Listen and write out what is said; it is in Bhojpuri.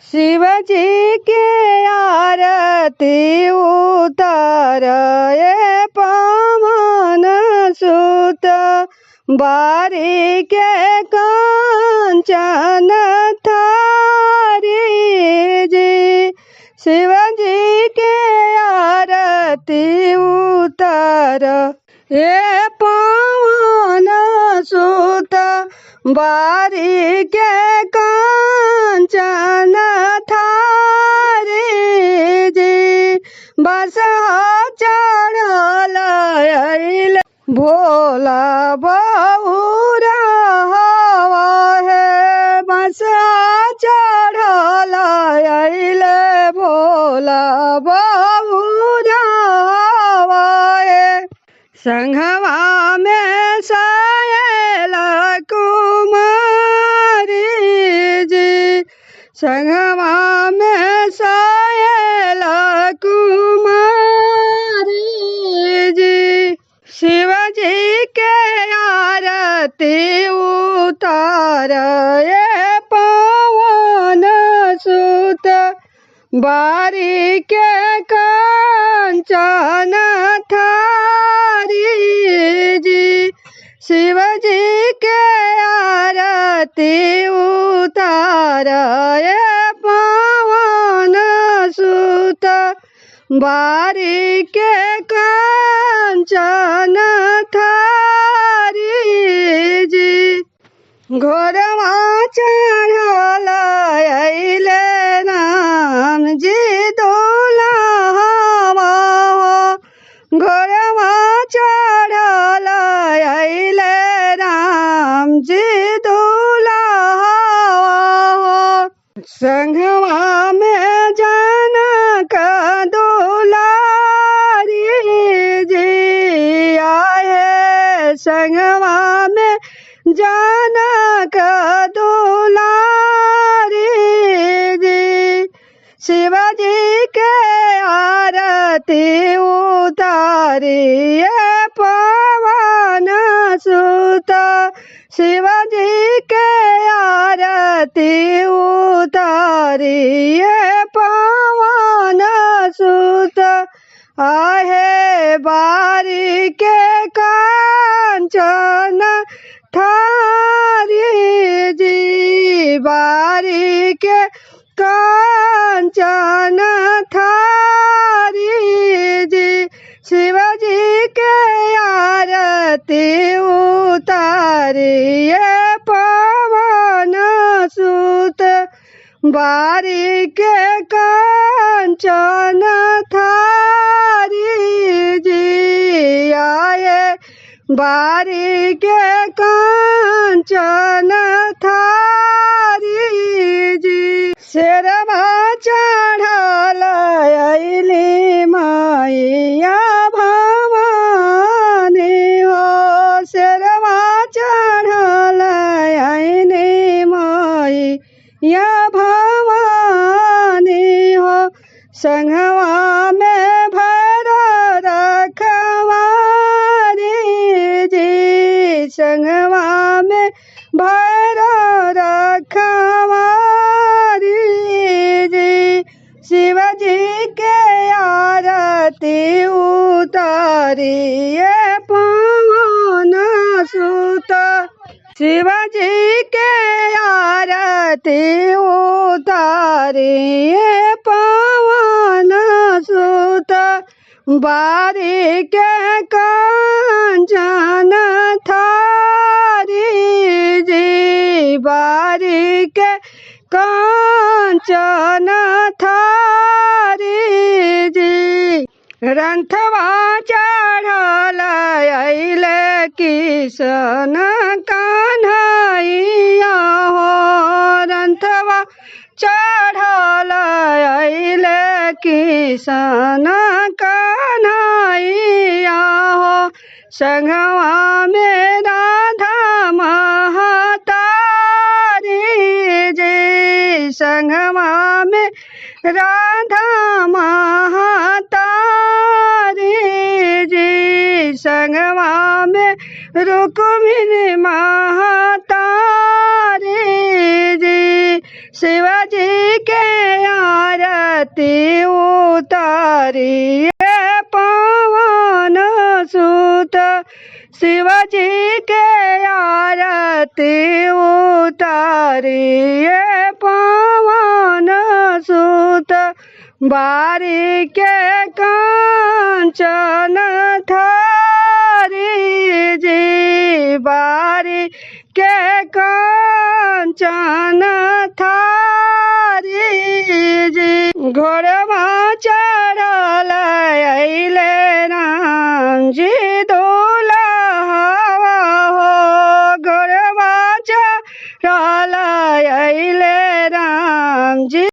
शिव जी के आरती उतार ये पवन सुत बारी के कांचन थारी जी। शिव जी के आरती उतार ये पवन सुत बारी के कांचन थारी जी। बस चढ़ल अइल भोला बहुरा हवा है। बस चढ़ल अइल भोला बहुरा हवा है। संघवा में सायल कुमारी जी। संघवा में सायल कुमारी जी। शिव जी के आरती उतार ये पवन सुत बारी के कांचन थारी जी। शिव जी के आरती उतार ये पवन सुत बारी के कांचन थारी जी। घोड़वा चढ़ल अइले राम जी दुल्हवा हो। घोड़वा चढ़ल अइले राम जी दुल्हवा हो। संघवा में जनक दुलारी जी आए। संघवा में जनक दुलारी जी। शिव जी के आरती उतारी ये पवन सुत। शिव जी के आरती उतारी ये पवन सुत आहे बारी के कांचन थारी जी। बारी के कांचन थारी जी। शिव जी के आरती उतारी ये पवन सुत बारी के कांचन थारी जी आए। बारी के कांचन थारी जी। शेरवा चढ़ल अइली मैया भवानी हो। शेरवा चढ़ल अइली मैया भवानी हो। संघवा में भैरव रखवारी जी। संघवा में भैरव रखवारी जी। शिव जी के आरती उतारी ये पवन सुत। शिव जी के आरती उतारी ये पवन सुत बारी के कांचन थारी जी। बारी के कांचन थारी जी। रंथवा चढ़ल अइले किशन कन्हैया हो। रंथवा चढ़ल अइले किशन कन्हैया हो। संघवा में राधा महतारी जी। संघवा में राधा महतारी जी। संघवा में रुक्मिणी महतारी जी। शिवजी के आरती उतारिए पवन सुत शिवजी के आरती उतारिए पवन सुत बारी के कांचन थारी जी बारी के कांचन थारी जी घोड़े